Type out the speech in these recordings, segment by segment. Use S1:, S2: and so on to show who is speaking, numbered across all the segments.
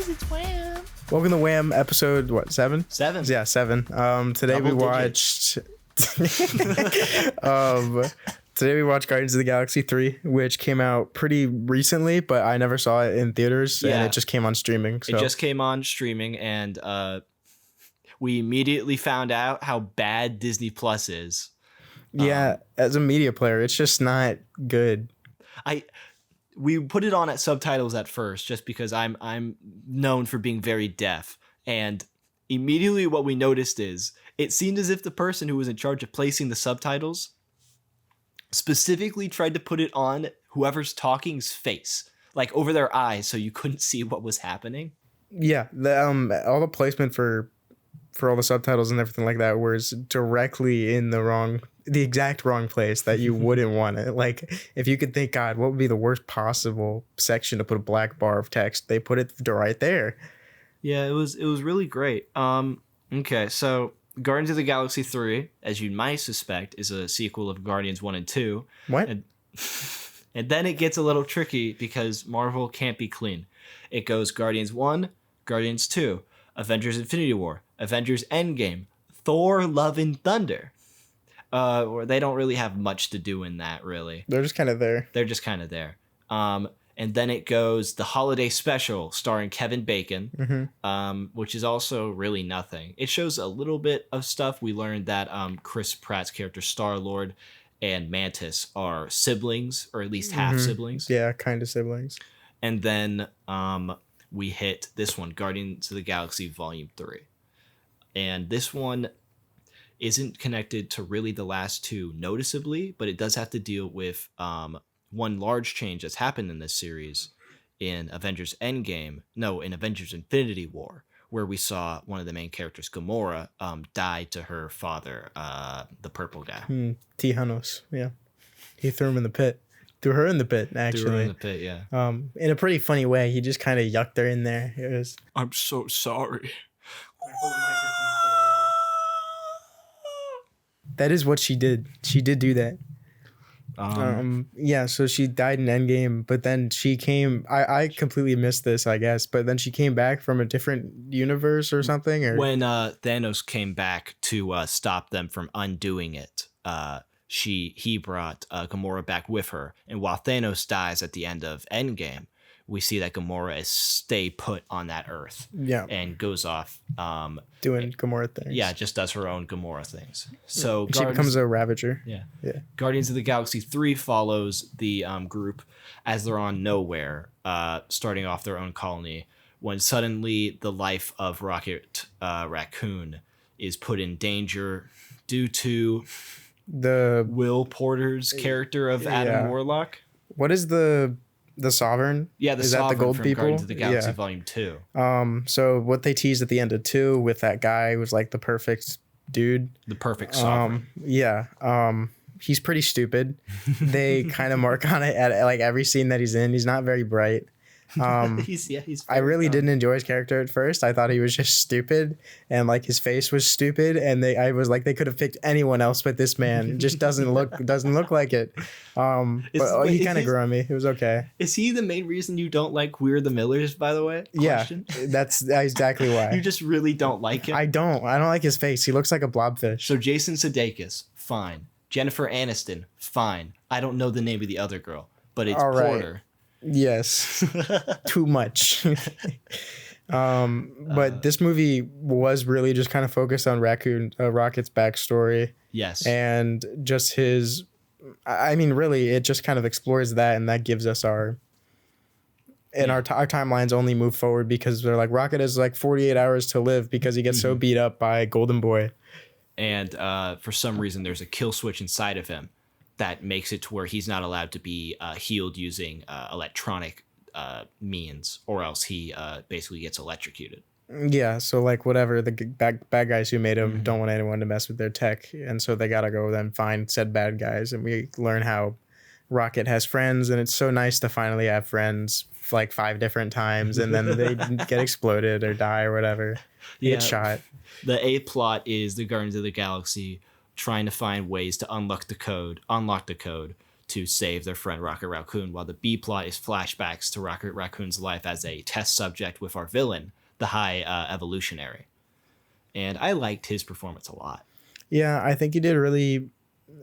S1: guys, it's WAM.
S2: Welcome to WAM episode, what, 7?
S1: 7.
S2: Yeah, 7. Today
S1: Double
S2: we watched... Today we watched Guardians of the Galaxy 3, which came out pretty recently, but I never saw it in theaters, and it just came on streaming. So.
S1: It just came on streaming, and we immediately found out how bad Disney Plus is.
S2: Yeah, as a media player, it's just not good.
S1: We put it on at subtitles at first, just because I'm known for being very deaf, and immediately what we noticed is it seemed as if the person who was in charge of placing the subtitles specifically tried to put it on whoever's talking's face, like over their eyes, so you couldn't see what was happening.
S2: Yeah, all the placement for all the subtitles and everything like that was directly in the exact wrong place that you wouldn't want it. Like, if you could think, God, what would be the worst possible section to put a black bar of text? They put it right there.
S1: Yeah, it was really great. Okay, so Guardians of the Galaxy 3, as you might suspect, is a sequel of Guardians 1 and 2.
S2: What?
S1: And then it gets a little tricky because Marvel can't be clean. It goes Guardians 1, Guardians 2, Avengers Infinity War, Avengers Endgame, Thor Love and Thunder. Or they don't really have much to do in that, really.
S2: They're just kind of there.
S1: And then it goes the holiday special starring Kevin Bacon, which is also really nothing. It shows a little bit of stuff. We learned that Chris Pratt's character Star-Lord and Mantis are siblings, or at least half siblings.
S2: Yeah, kind of siblings.
S1: And then we hit this one, Guardians of the Galaxy Volume 3. And this one isn't connected to really the last two noticeably, but it does have to deal with one large change that's happened in this series in Avengers Infinity War, where we saw one of the main characters, Gamora, die to her father, the purple guy.
S2: Tihanos, yeah. He threw him in the pit. Threw her in the pit, actually.
S1: Threw her in the pit, yeah.
S2: In a pretty funny way. He just kind of yucked her in there. It was...
S1: I'm so sorry.
S2: That is what she did. She did do that. Yeah, so she died in Endgame, but then she came... I completely missed this, I guess, but then she came back from a different universe or something? Or...
S1: When Thanos came back to stop them from undoing it, he brought Gamora back with her. And while Thanos dies at the end of Endgame, we see that Gamora is stay put on that Earth.
S2: Yeah.
S1: And goes off...
S2: doing Gamora things.
S1: Yeah, just does her own Gamora things. So
S2: she becomes a Ravager.
S1: Yeah. Guardians of the Galaxy 3 follows the group as they're on Nowhere, starting off their own colony, when suddenly the life of Rocket Raccoon is put in danger due to
S2: the
S1: Will Porter's character of Adam Warlock.
S2: What is the Sovereign?
S1: Yeah,
S2: is that the gold
S1: from
S2: people?
S1: Guardians of the Galaxy Volume 2.
S2: So what they teased at the end of 2 with that guy was like the perfect dude.
S1: The perfect Sovereign.
S2: He's pretty stupid. They kind of mark on it at like every scene that he's in. He's not very bright.
S1: He's
S2: I really didn't enjoy his character at first. I thought he was just stupid, and like his face was stupid, and I was like, they could have picked anyone else but this man. It just doesn't look like it. But he kind of grew on me. It was okay.
S1: Is he the main reason you don't like We're the Millers, by the way?
S2: Question? Yeah, that's exactly why.
S1: You just really don't like him?
S2: I don't like his face. He looks like a blobfish.
S1: So Jason Sudeikis, fine. Jennifer Aniston, fine. I don't know the name of the other girl, but it's
S2: all right.
S1: Porter.
S2: Yes. Too much. But this movie was really just kind of focused on Rocket's backstory.
S1: Yes.
S2: And just his... I mean, really, it just kind of explores that, and that gives us our timelines only move forward because they're like, Rocket has like 48 hours to live because he gets so beat up by Golden Boy.
S1: And for some reason, there's a kill switch inside of him that makes it to where he's not allowed to be healed using electronic means, or else he basically gets electrocuted.
S2: Yeah, so like whatever, the bad guys who made him don't want anyone to mess with their tech, and so they gotta go then find said bad guys, and we learn how Rocket has friends, and it's so nice to finally have friends like 5 different times, and then they get exploded or die or whatever. Get shot.
S1: The A plot is the Guardians of the Galaxy trying to find ways to unlock the code to save their friend Rocket Raccoon, while the B plot is flashbacks to Rocket Raccoon's life as a test subject with our villain, the High Evolutionary. And I liked his performance a lot.
S2: Yeah, I think he did really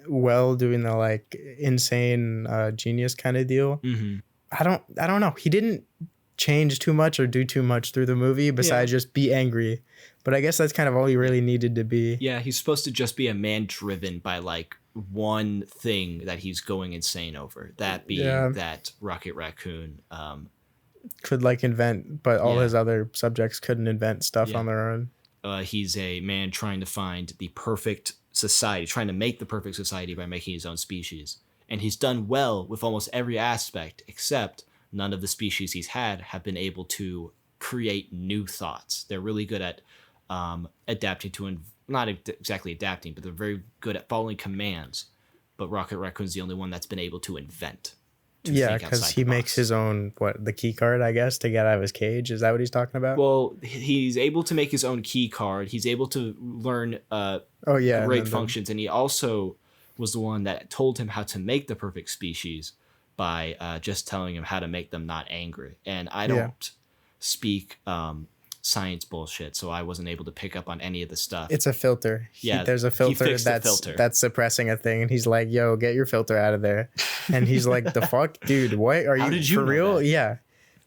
S2: well doing the like insane genius kind of deal.
S1: Mm-hmm.
S2: I don't know. He didn't change too much or do too much through the movie besides just be angry. But I guess that's kind of all he really needed to be.
S1: Yeah, he's supposed to just be a man driven by like one thing that he's going insane over. That being that Rocket Raccoon
S2: could like invent, but all his other subjects couldn't invent stuff on their own.
S1: He's a man trying to find the perfect society, trying to make the perfect society by making his own species. And he's done well with almost every aspect, except none of the species he's had have been able to create new thoughts. They're really good at adapting to, not exactly adapting, but they're very good at following commands. But Rocket Raccoon's the only one that's been able to invent.
S2: Yeah, because he makes his own, the key card, I guess, to get out of his cage. Is that what he's talking about?
S1: Well, he's able to make his own key card. He's able to learn great functions. And he also was the one that told him how to make the perfect species by just telling him how to make them not angry. And I don't speak science bullshit, so I wasn't able to pick up on any of the stuff.
S2: It's a filter. There's a filter that's suppressing a thing, and he's like, "Yo, get your filter out of there." And he's like, "The fuck, dude? What are you for real?" That? Yeah.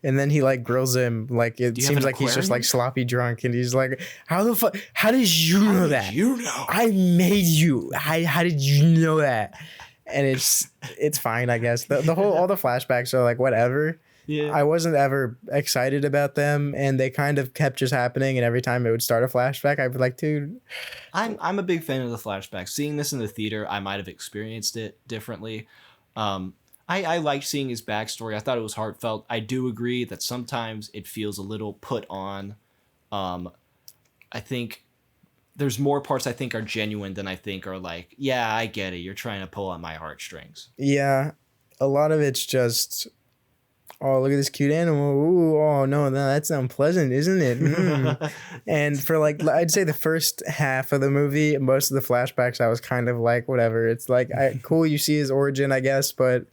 S2: And then he like grills him, like it seems like he's just like sloppy drunk, and he's like, "How the fuck? How did you know that?
S1: You know,
S2: I made you. How did you know that?" And it's fine, I guess. The whole all the flashbacks are like whatever. Yeah. I wasn't ever excited about them, and they kind of kept just happening, and every time it would start a flashback, I'd be like, dude.
S1: I'm a big fan of the flashbacks. Seeing this in the theater, I might have experienced it differently. I liked seeing his backstory. I thought it was heartfelt. I do agree that sometimes it feels a little put on. I think there's more parts I think are genuine than I think are like, yeah, I get it. You're trying to pull at my heartstrings.
S2: Yeah, a lot of it's just... Oh, look at this cute animal. Ooh, oh, no, that's unpleasant, isn't it? Mm. And for like, I'd say the first half of the movie, most of the flashbacks, I was kind of like, whatever. It's like, cool, you see his origin, I guess, but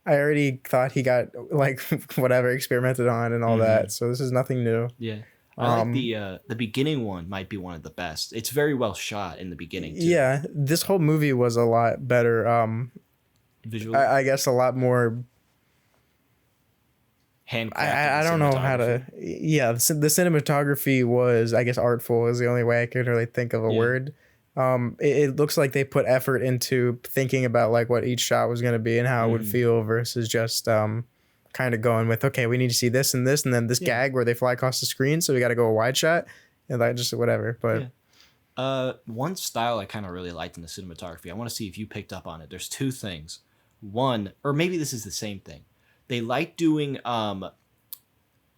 S2: I already thought he got like, whatever, experimented on and all that. So this is nothing new.
S1: Yeah. I like the beginning one might be one of the best. It's very well shot in the beginning, too.
S2: Yeah, this whole movie was a lot better. Visually? I guess a lot more... I don't know how to... Yeah, the cinematography was, I guess, artful is the only way I could really think of a word. It looks like they put effort into thinking about like what each shot was going to be and how it would feel versus just kind of going with, okay, we need to see this and then this gag where they fly across the screen, so we got to go a wide shot and like just whatever. But
S1: one style I kind of really liked in the cinematography, I want to see if you picked up on it. There's two things. One, or maybe this is the same thing. They like doing, I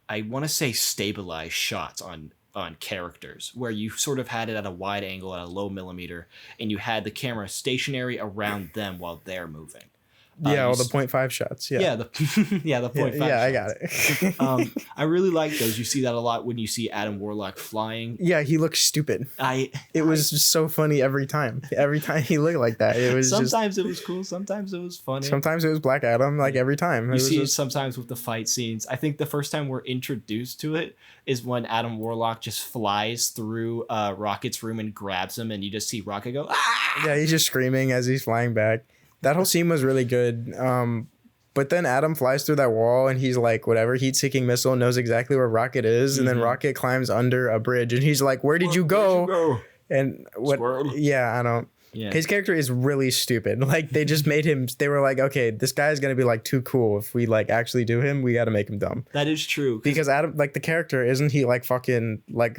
S1: want to say stabilized shots on characters where you sort of had it at a wide angle at a low millimeter and you had the camera stationary around them while they're moving.
S2: Yeah, all the 0.5 shots. Yeah,
S1: the 0.5 shots.
S2: I got it.
S1: I really like those. You see that a lot when you see Adam Warlock flying.
S2: Yeah, he looks stupid. It was just so funny every time. Every time he looked like that, it was
S1: sometimes it was cool, sometimes it was funny.
S2: Sometimes it was Black Adam, like every time.
S1: You see it sometimes with the fight scenes. I think the first time we're introduced to it is when Adam Warlock just flies through Rocket's room and grabs him, and you just see Rocket go, ah!
S2: Yeah, he's just screaming as he's flying back. That whole scene was really good. But then Adam flies through that wall and he's like, whatever, heat-seeking missile, knows exactly where Rocket is. And then Rocket climbs under a bridge and he's like, where did you go? And what? Squirrel. Yeah, I don't. Yeah. His character is really stupid. Like they just made him, they were like, okay, this guy's going to be like too cool. If we like actually do him, we got to make him dumb.
S1: That is true.
S2: Because Adam, like the character, isn't he like fucking like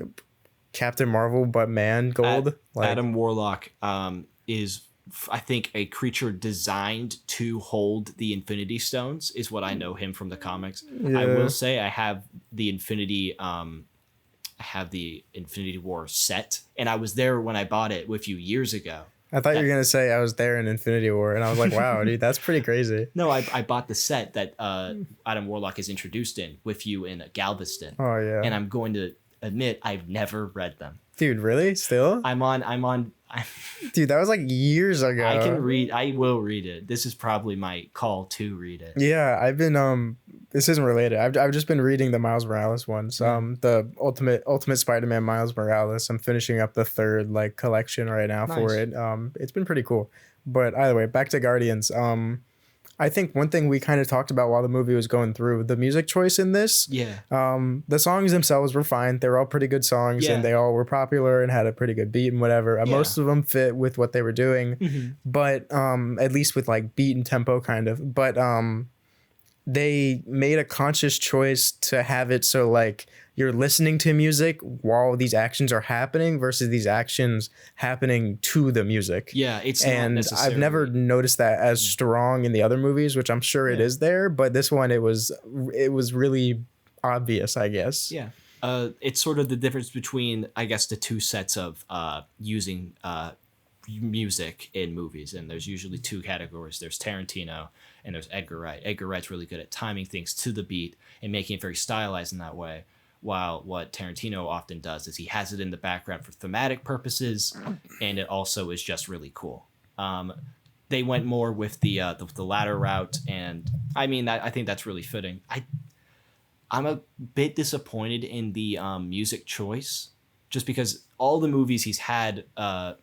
S2: Captain Marvel, but man gold?
S1: Adam Warlock is... I think a creature designed to hold the Infinity Stones is what I know him from the comics. Yeah. I will say I have the Infinity War set, and I was there when I bought it with you years ago.
S2: I thought you were gonna say I was there in Infinity War, and I was like, wow, dude, that's pretty crazy.
S1: No, I bought the set that Adam Warlock is introduced in with you in Galveston.
S2: Oh yeah.
S1: And I'm going to admit I've never read them.
S2: Dude, really? Still?
S1: I'm on I,
S2: Dude, that was like years ago.
S1: I will read it. This is probably my call to read it.
S2: Yeah, I've been this isn't related. I've just been reading the Miles Morales ones. The Ultimate Spider-Man Miles Morales. I'm finishing up the third like collection right now for
S1: Nice.
S2: it. It's been pretty cool. But either way, back to Guardians. I think one thing we kind of talked about while the movie was going through, the music choice in this.
S1: Yeah.
S2: The songs themselves were fine. They were all pretty good songs,
S1: Yeah.
S2: and they all were popular and had a pretty good beat and whatever.
S1: Yeah.
S2: Most of them fit with what they were doing,
S1: Mhm.
S2: but at least with like beat and tempo kind of. But they made a conscious choice to have it so like you're listening to music while these actions are happening versus these actions happening to the music.
S1: Yeah, it's
S2: And
S1: not necessarily.
S2: I've never noticed that as strong in the other movies, which I'm sure it is there, but this one it was really obvious, I guess.
S1: Yeah. It's sort of the difference between, I guess, the two sets of using music in movies. And there's usually two categories. There's Tarantino and there's Edgar Wright. Edgar Wright's really good at timing things to the beat and making it very stylized in that way. While what Tarantino often does is he has it in the background for thematic purposes, and it also is just really cool. They went more with the latter route, and I mean I think that's really fitting. I'm a bit disappointed in the music choice, just because all the movies he's had,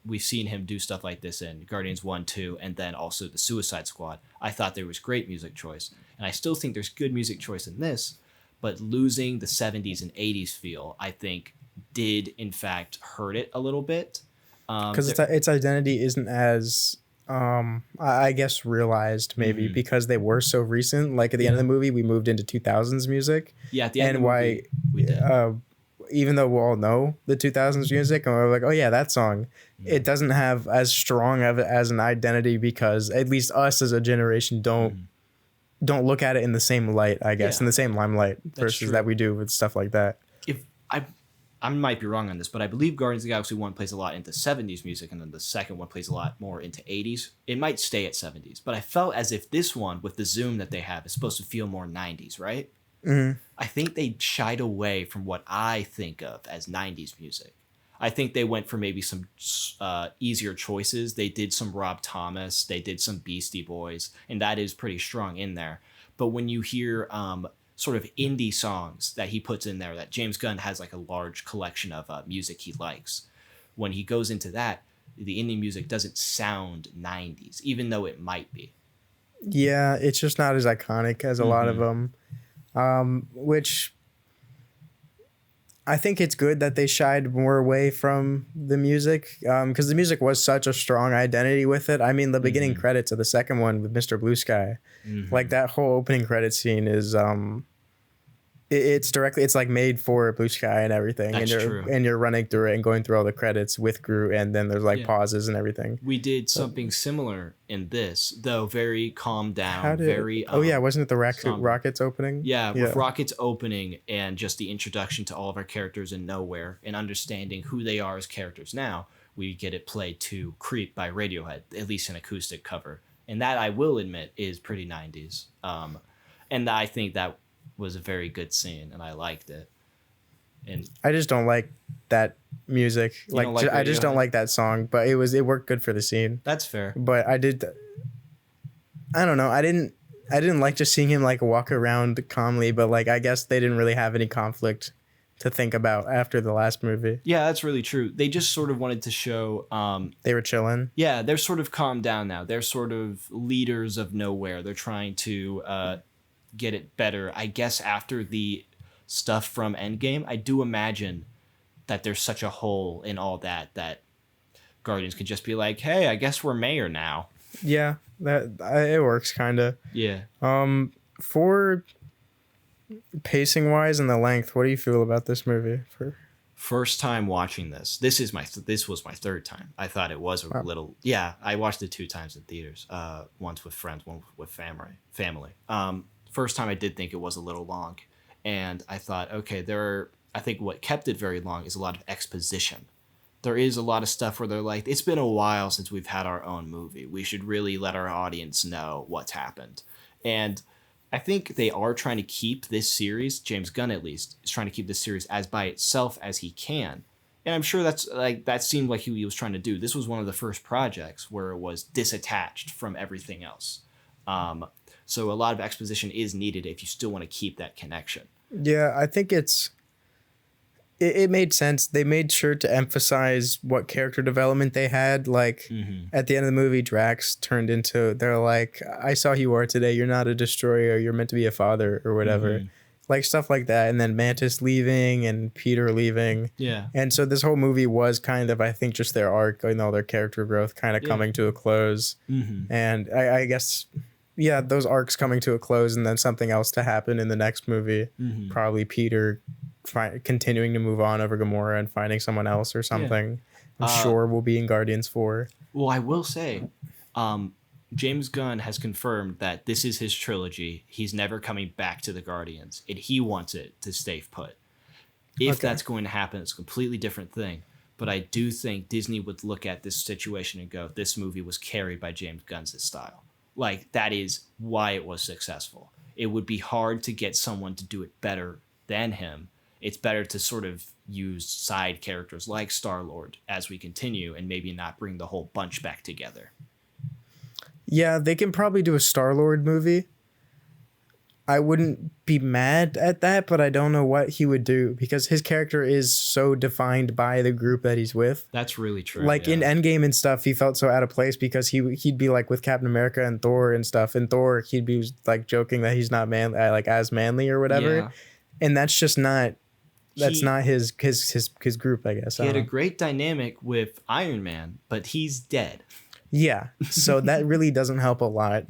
S1: we've seen him do stuff like this in Guardians 1, 2, and then also the Suicide Squad. I thought there was great music choice, and I still think there's good music choice in this. But losing the 70s and 80s feel, I think, did in fact hurt it a little bit.
S2: Because its identity isn't as, I guess, realized maybe because they were so recent. Like at the end of the movie, we moved into 2000s music.
S1: Yeah, at the end of the movie, we did.
S2: Even though we all know the 2000s music, and we're like, oh yeah, that song, it doesn't have as strong of it as an identity because at least us as a generation don't look at it in the same light, I guess, in the same limelight versus that we do with stuff like that.
S1: If I might be wrong on this, but I believe Guardians of the Galaxy 1 plays a lot into 70s music, and then the second one plays a lot more into 80s. It might stay at 70s, but I felt as if this one, with the zoom that they have, is supposed to feel more 90s, right?
S2: Mm-hmm.
S1: I think they shied away from what I think of as 90s music. I think they went for maybe some easier choices. They did some Rob Thomas. They did some Beastie Boys. And that is pretty strong in there. But when you hear sort of indie songs that he puts in there, that James Gunn has like a large collection of music he likes. When he goes into that, the indie music doesn't sound 90s, even though it might be.
S2: Yeah, it's just not as iconic as a lot of them. Which... I think it's good that they shied more away from the music because the music was such a strong identity with it. I mean, the beginning credits of the second one with Mr. Blue Sky, like that whole opening credit scene is it's like made for Blue Sky and everything.
S1: That's true.
S2: And you're running through it and going through all the credits with Groot, and then there's like pauses and everything.
S1: We did something similar in this, though very calm down, very
S2: wasn't it the Rockets opening?
S1: Yeah, with Rockets opening and just the introduction to all of our characters in Nowhere and understanding who they are as characters now, we get it played to Creep by Radiohead, at least an acoustic cover. And that, I will admit, is pretty 90s. And I think that was a very good scene, and I liked it. And
S2: I just don't like that music. I just don't like that song, but it worked good for the scene.
S1: That's fair.
S2: But I don't know. I didn't like just seeing him like walk around calmly, but like I guess they didn't really have any conflict to think about after the last movie.
S1: Yeah, that's really true. They just sort of wanted to show
S2: they were chilling.
S1: Yeah, they're sort of calmed down now. They're sort of leaders of Nowhere. They're trying to get it better. I guess after the stuff from Endgame, I do imagine that there's such a hole in all that Guardians could just be like, hey, I guess we're mayor now.
S2: Yeah, that it works kind of.
S1: Yeah.
S2: For pacing wise and the length, what do you feel about this movie?
S1: First time watching this. This was my third time. I thought it was a little. Yeah, I watched it 2 times in theaters. Once with friends, one with family. First time I did think it was a little long, and I thought, okay, I think what kept it very long is a lot of exposition. There is a lot of stuff where they're like, it's been a while since we've had our own movie. We should really let our audience know what's happened. And I think they are trying to keep this series, James Gunn at least, is trying to keep this series as by itself as he can. And I'm sure that's like that seemed like he was trying to do. This was one of the first projects where it was disattached from everything else. So a lot of exposition is needed if you still want to keep that connection.
S2: Yeah, I think it made sense. They made sure to emphasize what character development they had. Like at the end of the movie, Drax turned into, they're like, I saw who you are today. You're not a destroyer. You're meant to be a father or whatever. Like stuff like that. And then Mantis leaving and Peter leaving.
S1: Yeah.
S2: And so this whole movie was kind of, I think, just their arc and all their character growth kind of coming to a close. And I guess, yeah, those arcs coming to a close and then something else to happen in the next movie. Probably Peter continuing to move on over Gamora and finding someone else or something. I'm sure we'll be in Guardians 4.
S1: Well, I will say, James Gunn has confirmed that this is his trilogy. He's never coming back to the Guardians, and he wants it to stay put. If that's going to happen, it's a completely different thing. But I do think Disney would look at this situation and go, this movie was carried by James Gunn's style. Like, that is why it was successful. It would be hard to get someone to do it better than him. It's better to sort of use side characters like Star-Lord as we continue and maybe not bring the whole bunch back together.
S2: Yeah, they can probably do a Star-Lord movie. I wouldn't be mad at that, but I don't know what he would do because his character is so defined by the group that he's with.
S1: That's really true.
S2: Like in Endgame and stuff, he felt so out of place because he'd be like with Captain America and Thor and stuff. And Thor, he'd be like joking that he's not like as manly or whatever. Yeah. And that's just not... That's not his group, I guess.
S1: He had a great dynamic with Iron Man, but he's dead.
S2: Yeah, so that really doesn't help a lot.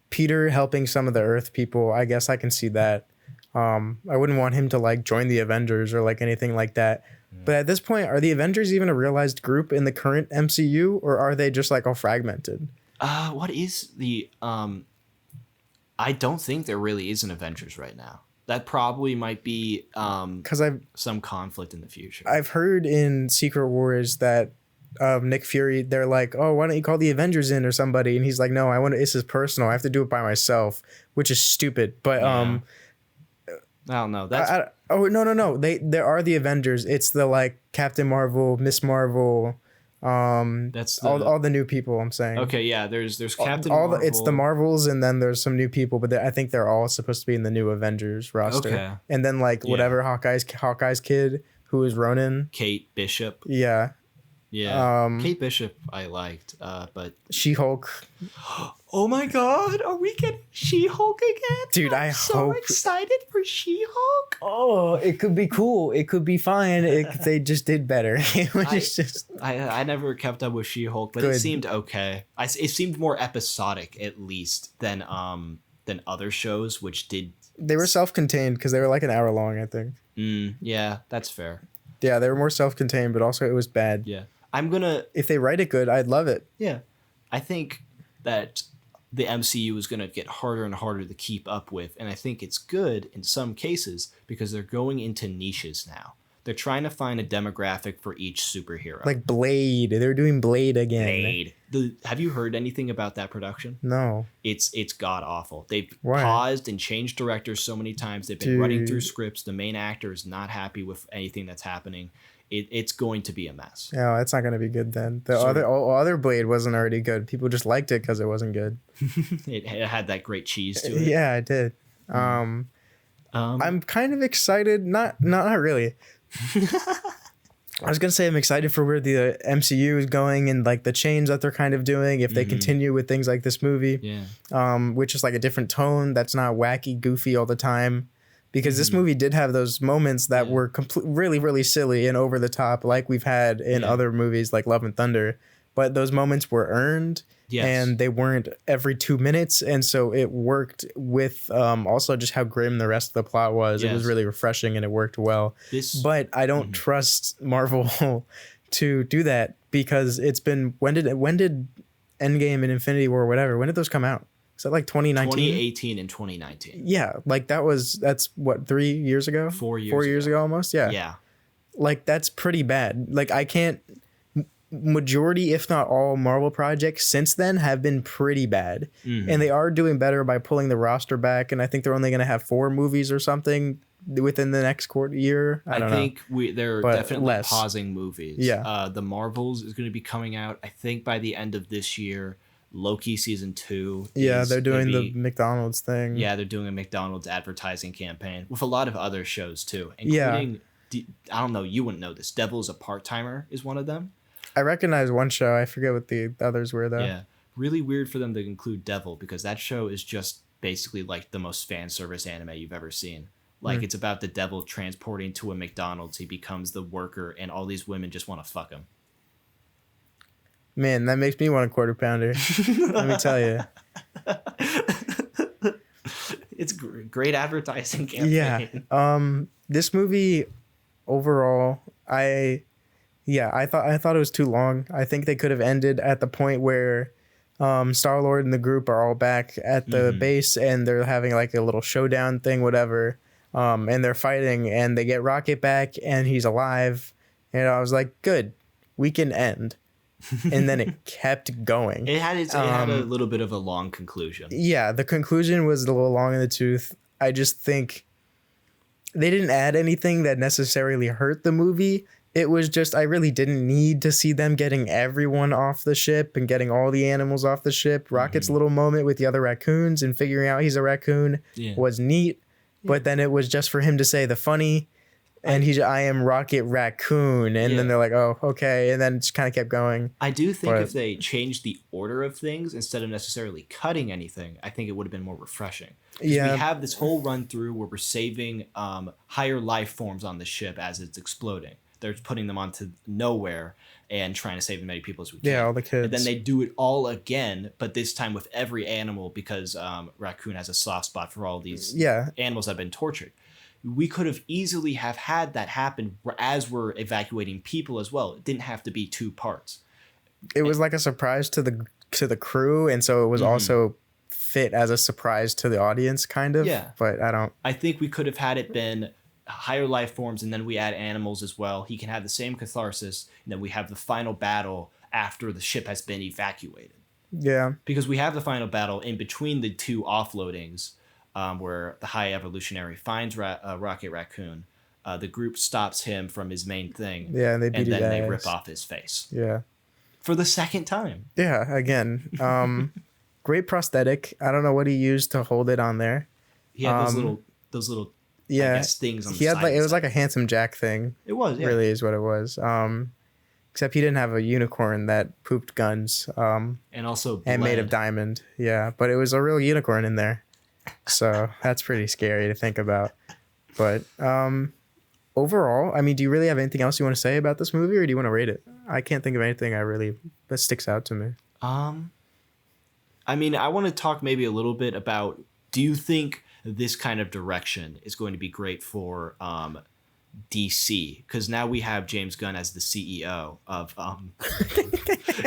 S2: Peter helping some of the Earth people, I guess I can see that. I wouldn't want him to like join the Avengers or like anything like that. But at this point, are the Avengers even a realized group in the current MCU, or are they just like all fragmented?
S1: What is the... I don't think there really is an Avengers right now. That probably might be some conflict in the future.
S2: I've heard in Secret Wars that Nick Fury, they're like, oh, why don't you call the Avengers in or somebody? And he's like, no, this is personal. I have to do it by myself, which is stupid. But
S1: I don't know.
S2: No. There are the Avengers. It's the like Captain Marvel, Miss Marvel. That's all the new people. I'm saying.
S1: Okay, yeah. There's Captain Marvel.
S2: It's the Marvels, and then there's some new people, but I think they're all supposed to be in the new Avengers roster. Okay. And then like whatever Hawkeye's kid who is Ronin.
S1: Kate Bishop.
S2: Yeah.
S1: Yeah. Kate Bishop I liked, but
S2: She-Hulk.
S1: Oh my God, are we getting She-Hulk again?
S2: Dude, I'm so
S1: excited for She-Hulk.
S2: Oh, it could be cool. It could be fine if they just did better.
S1: I never kept up with She-Hulk, but it seemed okay. It seemed more episodic at least than other shows, which did.
S2: They were self-contained because they were like an hour long, I think.
S1: Yeah, that's fair.
S2: Yeah, they were more self-contained, but also it was bad.
S1: Yeah.
S2: If they write it good, I'd love it.
S1: Yeah. I think that the MCU is going to get harder and harder to keep up with, and I think it's good in some cases because they're going into niches now. They're trying to find a demographic for each superhero.
S2: Like Blade. They're doing Blade again.
S1: Have you heard anything about that production?
S2: No.
S1: It's god-awful. They've paused and changed directors so many times. They've been running through scripts. The main actor is not happy with anything that's happening. It's going to be a mess.
S2: No, it's not going to be good then. The other Blade wasn't already good. People just liked it because it wasn't good.
S1: It had that great cheese to it.
S2: Yeah, it did. I'm kind of excited. Not really. I was gonna say I'm excited for where the MCU is going and like the change that they're kind of doing if they continue with things like this movie, which is like a different tone that's not wacky, goofy all the time. Because this movie did have those moments that were really, really silly and over the top, like we've had in other movies like Love and Thunder. But those moments were earned. Yes. And they weren't every 2 minutes. And so it worked with also just how grim the rest of the plot was. Yes. It was really refreshing and it worked well. But I don't trust Marvel to do that because it's been... When did Endgame and Infinity War or whatever, when did those come out? Is that like 2019?
S1: 2018 and 2019.
S2: Yeah. Like that's what, 3 years ago?
S1: 4 years.
S2: 4 years ago almost? Yeah.
S1: Yeah.
S2: Like that's pretty bad. Like I can't... majority, if not all, Marvel projects since then have been pretty bad.
S1: Mhm.
S2: And they are doing better by pulling the roster back. And I think they're only going to have 4 movies or something within the next year. I don't know.
S1: I think they're
S2: But
S1: definitely
S2: less.
S1: pausing movies.
S2: Yeah.
S1: The Marvels is going to be coming out, I think, by the end of this year. Loki season 2.
S2: Yeah,
S1: is
S2: they're doing
S1: gonna
S2: the
S1: be-
S2: McDonald's thing.
S1: Yeah, they're doing a McDonald's advertising campaign with a lot of other shows too,
S2: Yeah.
S1: including I don't know, you wouldn't know this. Devil's a Part-Timer is one of them.
S2: I recognize one show. I forget what the others were, though.
S1: Yeah, really weird for them to include Devil because that show is just basically like the most fan service anime you've ever seen. Like it's about the devil transporting to a McDonald's. He becomes the worker, and all these women just want to fuck him.
S2: Man, that makes me want a quarter pounder. Let me tell you.
S1: It's great advertising campaign.
S2: Yeah. This movie overall, I thought it was too long. I think they could have ended at the point where Star-Lord and the group are all back at the base and they're having like a little showdown thing, whatever. And they're fighting and they get Rocket back and he's alive. And I was like, good, we can end. And then it kept going.
S1: It had a little bit of a long conclusion.
S2: Yeah, the conclusion was a little long in the tooth. I just think they didn't add anything that necessarily hurt the movie. It was just, I really didn't need to see them getting everyone off the ship and getting all the animals off the ship. Rocket's little moment with the other raccoons and figuring out he's a raccoon was neat. But then it was just for him to say the funny, and I am Rocket Raccoon. And then they're like, oh, okay. And then it just kind of kept going.
S1: I do think if they changed the order of things instead of necessarily cutting anything, I think it would have been more refreshing.
S2: Yeah.
S1: We have this whole run through where we're saving higher life forms on the ship as it's exploding. They're putting them onto nowhere and trying to save as many people as we can.
S2: Yeah, all the kids.
S1: And then they do it all again, but this time with every animal because Raccoon has a soft spot for all these animals that have been tortured. We could have easily have had that happen as we're evacuating people as well. It didn't have to be 2 parts.
S2: It was like a surprise to the crew, and so it was also fit as a surprise to the audience, kind of.
S1: Yeah.
S2: But
S1: I think we could have had it been higher life forms, and then we add animals as well. He can have the same catharsis, and then we have the final battle after the ship has been evacuated.
S2: Yeah.
S1: Because we have the final battle in between the 2 offloadings. Where the High Evolutionary finds Rocket Raccoon. The group stops him from his main thing.
S2: Yeah, and
S1: they rip off his face.
S2: Yeah.
S1: For the second time.
S2: Yeah, again. Great prosthetic. I don't know what he used to hold it on there.
S1: He had those little I guess, things on the side.
S2: It was like a Handsome Jack thing.
S1: It was, yeah.
S2: Really is what it was. Except he didn't have a unicorn that pooped guns.
S1: And also
S2: and made of diamond. Yeah, but it was a real unicorn in there. So that's pretty scary to think about. But overall, I mean, do you really have anything else you want to say about this movie, or do you want to rate it? I can't think of anything that sticks out to me.
S1: I mean, I want to talk maybe a little bit about, do you think this kind of direction is going to be great for DC? Because now we have James Gunn as the CEO of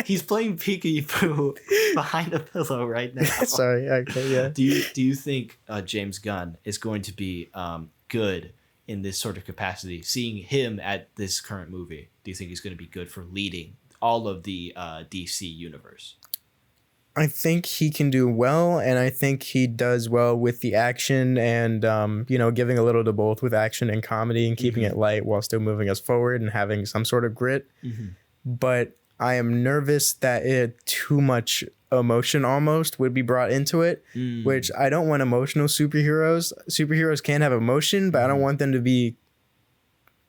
S1: he's playing peekaboo behind a pillow right now.
S2: Sorry. Okay. Yeah.
S1: Do you think James Gunn is going to be good in this sort of capacity? Seeing him at this current movie, do you think he's going to be good for leading all of the DC universe?
S2: I think he can do well, and I think he does well with the action and, giving a little to both with action and comedy and keeping it light while still moving us forward and having some sort of grit. But I am nervous that too much emotion almost would be brought into it, which I don't want emotional superheroes. Superheroes can have emotion, but I don't want them to be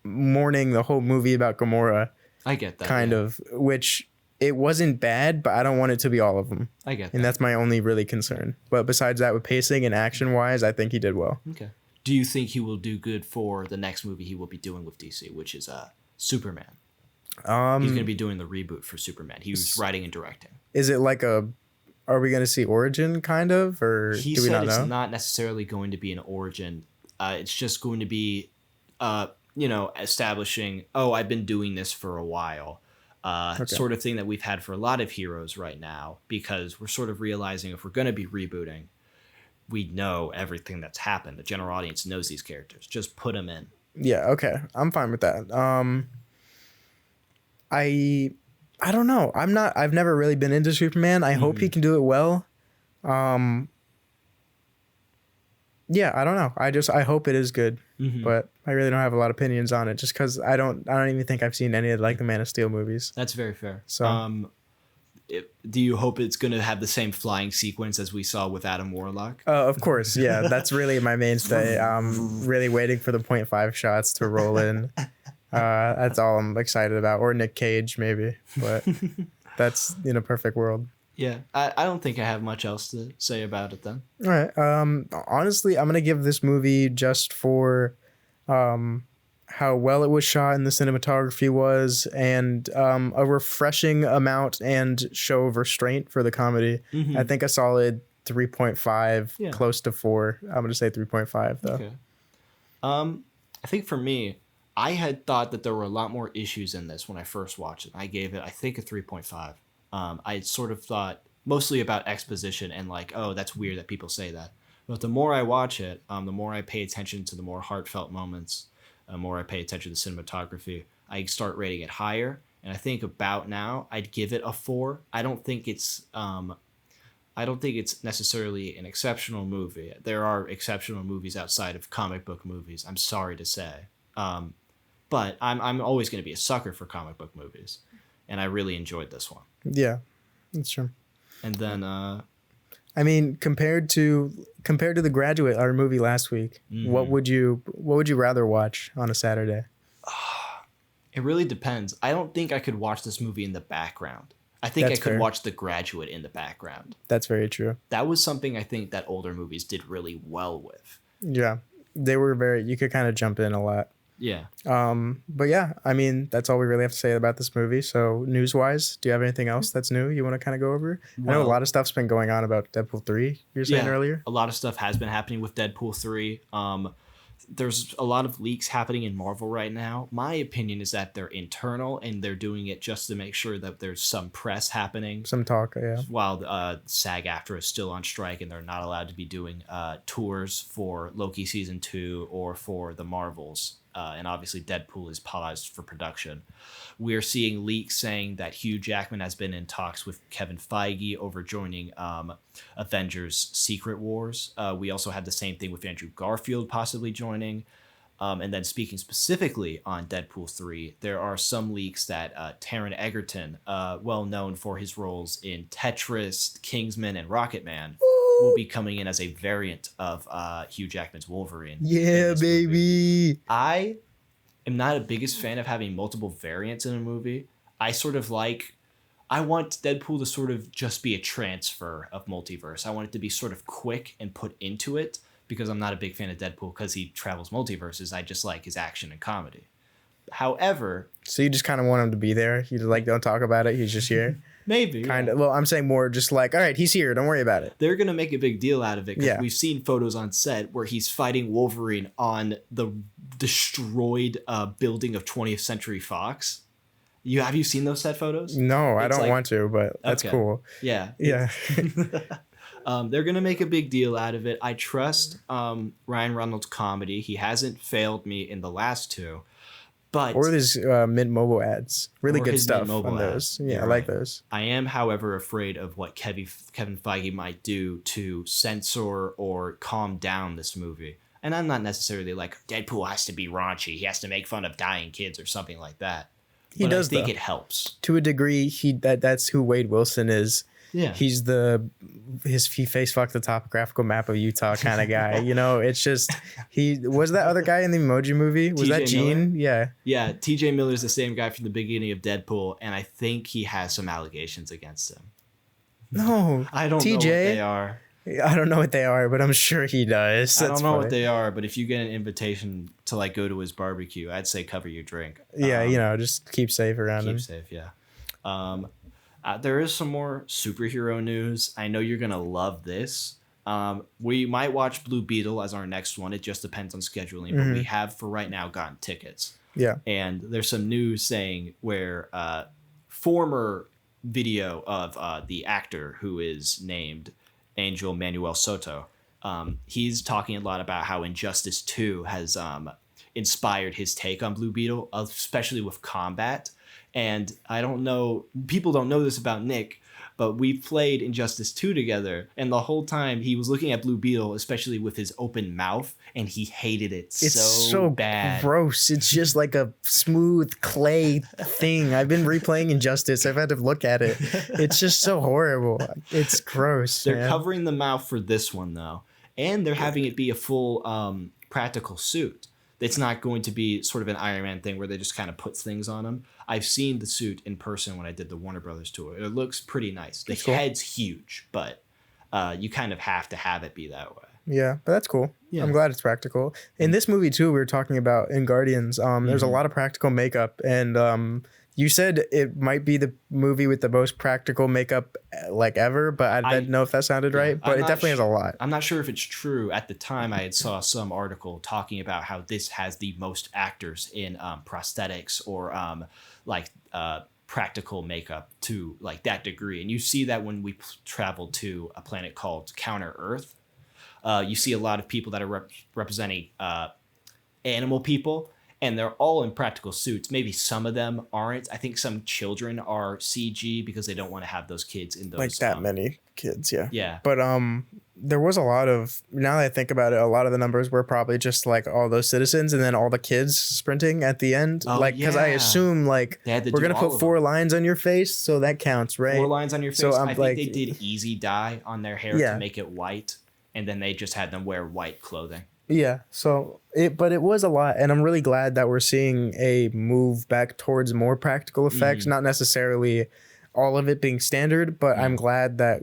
S2: mourning the whole movie about Gamora.
S1: I get that.
S2: Kind of, which... It wasn't bad, but I don't want it to be all of them.
S1: I get that.
S2: And that's my only really concern. But besides that, with pacing and action-wise, I think he did well.
S1: Okay. Do you think he will do good for the next movie he will be doing with DC, which is Superman? He's going to be doing the reboot for Superman. He was writing and directing.
S2: Is it like are we going to see origin, kind of? Or
S1: he
S2: do we
S1: said
S2: not know?
S1: It's not necessarily going to be an origin. It's just going to be, establishing, I've been doing this for a while. Sort of thing that we've had for a lot of heroes right now, because we're sort of realizing if we're going to be rebooting, we know everything that's happened. The general audience knows these characters. Just put them in.
S2: Yeah, okay. I'm fine with that. I don't know. I've never really been into Superman. I hope he can do it well. Yeah, I don't know. I hope it is good, but I really don't have a lot of opinions on it just because I don't even think I've seen any of like the Man of Steel movies.
S1: That's very fair.
S2: So
S1: Do you hope it's going to have the same flying sequence as we saw with Adam Warlock?
S2: of course, yeah, that's really my mainstay. I'm really waiting for the .5 shots to roll in. That's all I'm excited about, or Nick Cage maybe, but that's in a perfect world.
S1: Yeah, I don't think I have much else to say about it then.
S2: All right. Honestly, I'm gonna give this movie just for how well it was shot and the cinematography was, and a refreshing amount and show of restraint for the comedy. I think a solid 3.5, close to 4. I'm gonna say 3.5 though.
S1: Okay. I think for me, I had thought that there were a lot more issues in this when I first watched it. I gave it, I think, a 3.5. I sort of thought mostly about exposition and like, oh, that's weird that people say that. But the more I watch it, the more I pay attention to the more heartfelt moments, the more I pay attention to cinematography, I start rating it higher. And I think about now, I'd give it a 4. I don't think it's necessarily an exceptional movie. There are exceptional movies outside of comic book movies, I'm sorry to say. But I'm always going to be a sucker for comic book movies. And I really enjoyed this one.
S2: Yeah, that's true.
S1: And then,
S2: I mean, compared to The Graduate, our movie last week, what would you rather watch on a Saturday?
S1: It really depends. I don't think I could watch this movie in the background. I think I could watch The Graduate in the background.
S2: That's very true.
S1: That was something I think that older movies did really well with.
S2: Yeah, they were you could kind of jump in a lot.
S1: Yeah.
S2: But yeah, I mean, that's all we really have to say about this movie. So news-wise, do you have anything else that's new you want to kind of go over? I know a lot of stuff's been going on about Deadpool 3, you were saying earlier.
S1: A lot of stuff has been happening with Deadpool 3. There's a lot of leaks happening in Marvel right now. My opinion is that they're internal and they're doing it just to make sure that there's some press happening.
S2: Some talk, yeah.
S1: While SAG-AFTRA is still on strike and they're not allowed to be doing tours for Loki Season 2 or for the Marvels. And obviously Deadpool is paused for production. We're seeing leaks saying that Hugh Jackman has been in talks with Kevin Feige over joining Avengers Secret Wars. We also had the same thing with Andrew Garfield possibly joining. And then speaking specifically on Deadpool 3, there are some leaks that Taron Egerton, well known for his roles in Tetris, Kingsman, and Rocketman, will be coming in as a variant of Hugh Jackman's Wolverine.
S2: Yeah, baby.
S1: I am not a biggest fan of having multiple variants in a movie. I want Deadpool to sort of just be a transfer of multiverse. I want it to be sort of quick and put into it because I'm not a big fan of Deadpool because he travels multiverses. I just like his action and comedy. However...
S2: So you just kind of want him to be there? You like don't talk about it? He's just here?
S1: Maybe.
S2: Kind of. Well, I'm saying more just like, all right, he's here. Don't worry about it.
S1: They're going to make a big deal out of it because we've seen photos on set where he's fighting Wolverine on the destroyed building of 20th Century Fox. Have you seen those set photos?
S2: No, I don't want to, but that's cool.
S1: Yeah.
S2: Yeah.
S1: They're going to make a big deal out of it. I trust Ryan Reynolds' comedy. He hasn't failed me in the last two. But
S2: or his Mint Mobile ads. Really good stuff on those. Yeah, I like those.
S1: I am, however, afraid of what Kevin Feige might do to censor or calm down this movie. And I'm not necessarily like, Deadpool has to be raunchy. He has to make fun of dying kids or something like that.
S2: He does,
S1: I think it helps.
S2: To a degree, that's who Wade Wilson is.
S1: Yeah.
S2: He's he face fucked the topographical map of Utah kind of guy. You know, it's just he was that other guy in the Emoji Movie. Was that Gene? Yeah.
S1: Yeah, TJ Miller's the same guy from the beginning of Deadpool, and I think he has some allegations against him.
S2: No.
S1: I don't know what they are.
S2: I don't know what they are, but I'm sure he does.
S1: That's I don't know what they are, but if you get an invitation to like go to his barbecue, I'd say cover your drink.
S2: Yeah, just keep safe around him.
S1: Keep safe, yeah. There is some more superhero news. I know you're going to love this. We might watch Blue Beetle as our next one. It just depends on scheduling, but we have for right now gotten tickets.
S2: Yeah.
S1: And there's some news saying where former video of the actor who is named Angel Manuel Soto, he's talking a lot about how Injustice 2 has inspired his take on Blue Beetle, especially with combat. And I don't know, people don't know this about Nick, but we played Injustice 2 together, and the whole time he was looking at Blue Beetle, especially with his open mouth, and he hated it so bad.
S2: Gross. It's just like a smooth clay thing. I've been replaying Injustice. I've had to look at it. It's just so horrible. It's gross.
S1: They're covering the mouth for this one, though, and they're having it be a full practical suit. It's not going to be sort of an Iron Man thing where they just kind of put things on him. I've seen the suit in person when I did the Warner Brothers tour. It looks pretty nice. The head's huge, but you kind of have to have it be that way.
S2: Yeah, but that's cool. Yeah. I'm glad it's practical. In this movie, too, we were talking about in Guardians, there's a lot of practical makeup. And you said it might be the movie with the most practical makeup like ever, but I didn't know if that sounded right. But it definitely has a lot.
S1: I'm not sure if it's true. At the time, I had saw some article talking about how this has the most actors in prosthetics or practical makeup to like that degree. And you see that when we traveled to a planet called Counter Earth. You see a lot of people that are representing animal people. And they're all in practical suits. Maybe some of them aren't. I think some children are CG because they don't want to have those kids in those.
S2: Like that many kids, yeah.
S1: Yeah.
S2: But there was a lot of, now that I think about it, a lot of the numbers were probably just like all those citizens and then all the kids sprinting at the end. Because I assume like we're going to put 4 lines on your face. So that counts, right?
S1: 4 lines on your face. So I think they did easy dye on their hair to make it white. And then they just had them wear white clothing.
S2: Yeah, but it was a lot, and I'm really glad that we're seeing a move back towards more practical effects, not necessarily all of it being standard, but I'm glad that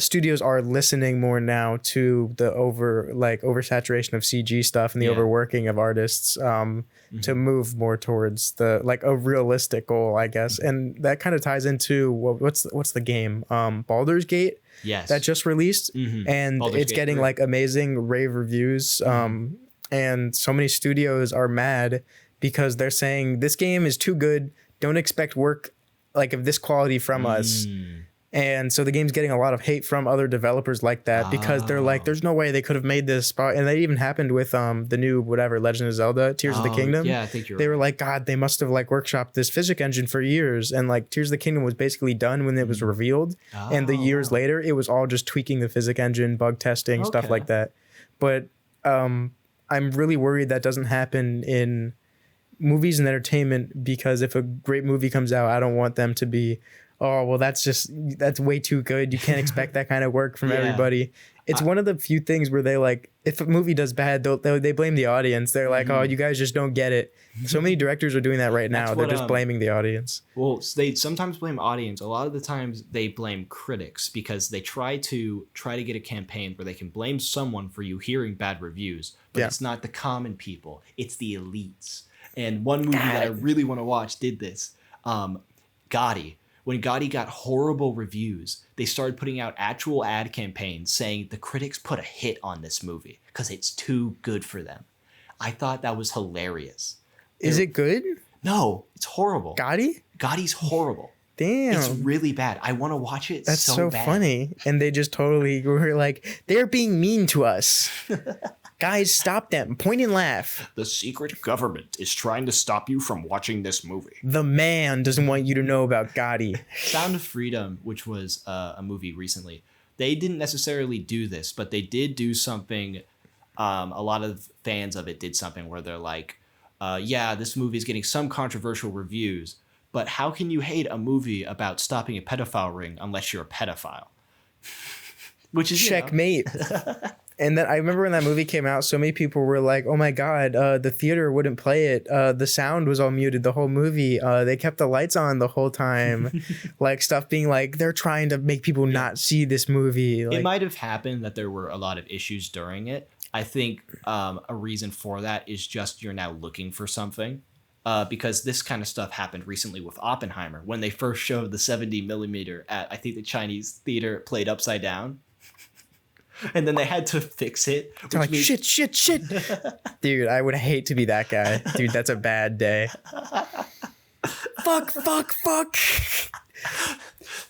S2: studios are listening more now to the oversaturation of CG stuff and the overworking of artists to move more towards the like a realistic goal, I guess. And that kind of ties into what's the game? Baldur's Gate.
S1: Yes.
S2: That just released, and Baldur's it's Gate getting 3. Like amazing rave reviews. And so many studios are mad because they're saying this game is too good. Don't expect work like of this quality from us. And so the game's getting a lot of hate from other developers like that because they're like, there's no way they could have made this. And that even happened with the new Legend of Zelda, Tears of the Kingdom.
S1: Yeah, I think
S2: they were like, God, they must have like workshopped this physics engine for years. And like Tears of the Kingdom was basically done when it was revealed. And the years later, it was all just tweaking the physics engine, bug testing, stuff like that. But I'm really worried that doesn't happen in movies and entertainment because if a great movie comes out, I don't want them to be, oh, well, that's way too good. You can't expect that kind of work from everybody. It's one of the few things where they like, if a movie does bad, they blame the audience. They're like, oh, you guys just don't get it. So many directors are doing that right now. They're just blaming the audience.
S1: Well, they sometimes blame audience. A lot of the times they blame critics because they try to get a campaign where they can blame someone for you hearing bad reviews. But it's not the common people. It's the elites. And one movie that I really want to watch did this. Gotti. When Gotti got horrible reviews, they started putting out actual ad campaigns saying the critics put a hit on this movie because it's too good for them. I thought that was hilarious.
S2: Is it good?
S1: No, it's horrible.
S2: Gotti's
S1: horrible.
S2: Damn.
S1: It's really bad. I want to watch it.
S2: That's
S1: so
S2: bad. Funny. And they just totally were like, they're being mean to us. Guys, stop them. Point and laugh.
S1: The secret government is trying to stop you from watching this movie.
S2: The man doesn't want you to know about Gotti.
S1: Sound of Freedom, which was a movie recently, they didn't necessarily do this, but they did do something. A lot of fans of it did something where they're like, this movie is getting some controversial reviews, but how can you hate a movie about stopping a pedophile ring unless you're a pedophile? Which is
S2: checkmate. And then I remember when that movie came out, so many people were like, oh my God, the theater wouldn't play it. The sound was all muted the whole movie. They kept the lights on the whole time. Like stuff being like, they're trying to make people not see this movie. Like,
S1: it might have happened that there were a lot of issues during it. I think a reason for that is just you're now looking for something. Because this kind of stuff happened recently with Oppenheimer. When they first showed the 70 millimeter at, I think, the Chinese theater played upside down. And then they had to fix it.
S2: They're like, shit. Dude, I would hate to be that guy. Dude, that's a bad day. Fuck.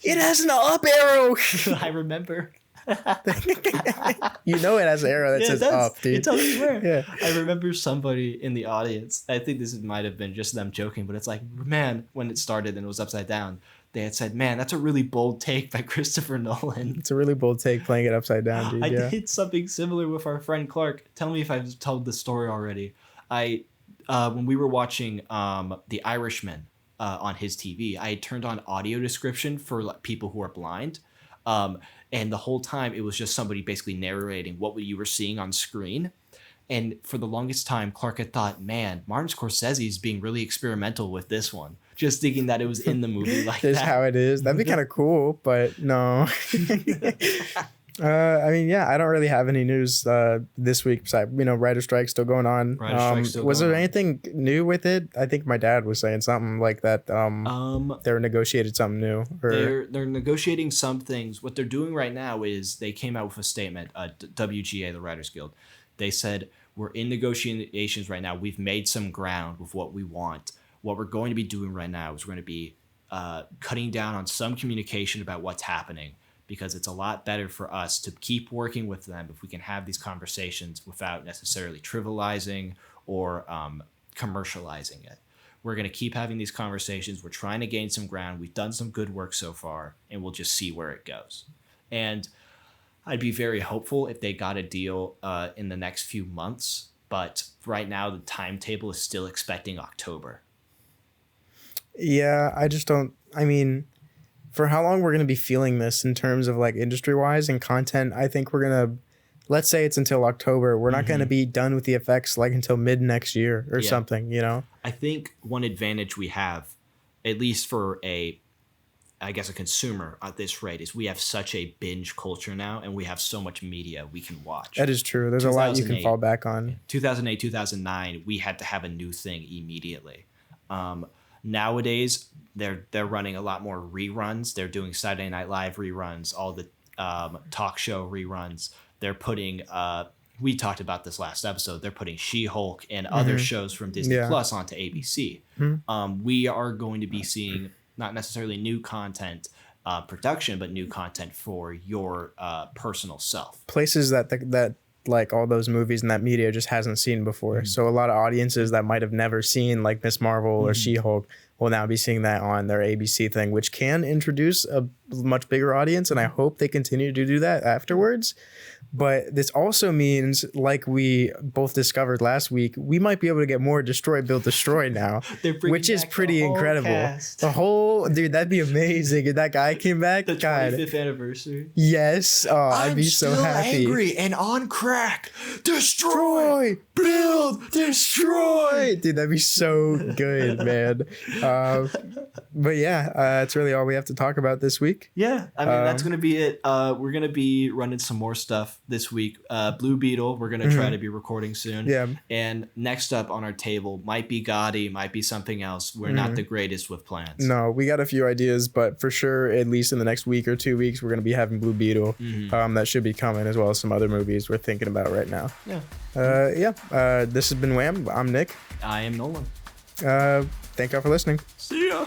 S2: It has an up arrow.
S1: I remember.
S2: You know it has an arrow that says up, dude.
S1: It tells you where.
S2: Yeah.
S1: I remember somebody in the audience, I think this might have been just them joking, but it's like, man, when it started and it was upside down, they had said, man, that's a really bold take by Christopher Nolan.
S2: It's a really bold take playing it upside down, dude.
S1: I
S2: Yeah.
S1: did something similar with our friend Clark. Tell me if I've told this story already. When we were watching The Irishman on his TV, I had turned on audio description for like, people who are blind. And the whole time it was just somebody basically narrating what you were seeing on screen. And for the longest time, Clark had thought, man, Martin Scorsese is being really experimental with this one. Just thinking that it was in the movie like
S2: This is
S1: that.
S2: how it is. That'd be kind of cool, but no. I mean, yeah, I don't really have any news this week. Besides, writer strike still going on. Was there anything new with it? I think my dad was saying something like that. They're negotiated something new.
S1: They're negotiating some things. What they're doing right now is they came out with a statement. WGA, the Writers Guild, they said we're in negotiations right now. We've made some ground with what we want. What we're going to be doing right now is we're going to be cutting down on some communication about what's happening, because it's a lot better for us to keep working with them if we can have these conversations without necessarily trivializing or commercializing it. We're going to keep having these conversations. We're trying to gain some ground. We've done some good work so far, and we'll just see where it goes. And I'd be very hopeful if they got a deal in the next few months. But right now, the timetable is still expecting October.
S2: Yeah, I just don't. I mean, for how long we're going to be feeling this in terms of like industry wise and content, I think we're going to, let's say it's until October. We're not going to be done with the effects like until mid next year or something,
S1: I think one advantage we have, at least for a consumer at this rate, is we have such a binge culture now, and we have so much media we can watch.
S2: That is true. There's a lot you can fall back on.
S1: 2008, 2009, we had to have a new thing immediately. Nowadays, they're running a lot more reruns. They're doing Saturday Night Live reruns, all the talk show reruns. They're putting, we talked about this last episode, they're putting She-Hulk and other shows from Disney Plus onto ABC. We are going to be seeing not necessarily new content production, but new content for your personal self.
S2: Places that like all those movies and that media just hasn't seen before. So a lot of audiences that might have never seen like Miss Marvel or She-Hulk will now be seeing that on their ABC thing, which can introduce a much bigger audience. And I hope they continue to do that afterwards. But this also means, like we both discovered last week, we might be able to get more Destroy, Build, Destroy now, which is pretty incredible.
S1: Cast.
S2: The whole, dude, that'd be amazing if that guy came back.
S1: The 25th anniversary.
S2: Yes. Oh, I'd be so happy.
S1: Angry and on crack. Destroy, build, destroy.
S2: Dude, that'd be so good, man. But yeah, that's really all we have to talk about this week.
S1: Yeah, I mean, that's going to be it. We're going to be running some more stuff this week. Blue Beetle, we're going to try to be recording soon.
S2: Yeah.
S1: And next up on our table might be Gotti, might be something else. We're not the greatest with plans.
S2: No, we got a few ideas, but for sure, at least in the next week or 2 weeks, we're going to be having Blue Beetle. That should be coming, as well as some other movies we're thinking about right now.
S1: Yeah.
S2: This has been WAM. I'm Nick.
S1: I am Nolan.
S2: Thank y'all for listening.
S1: See ya.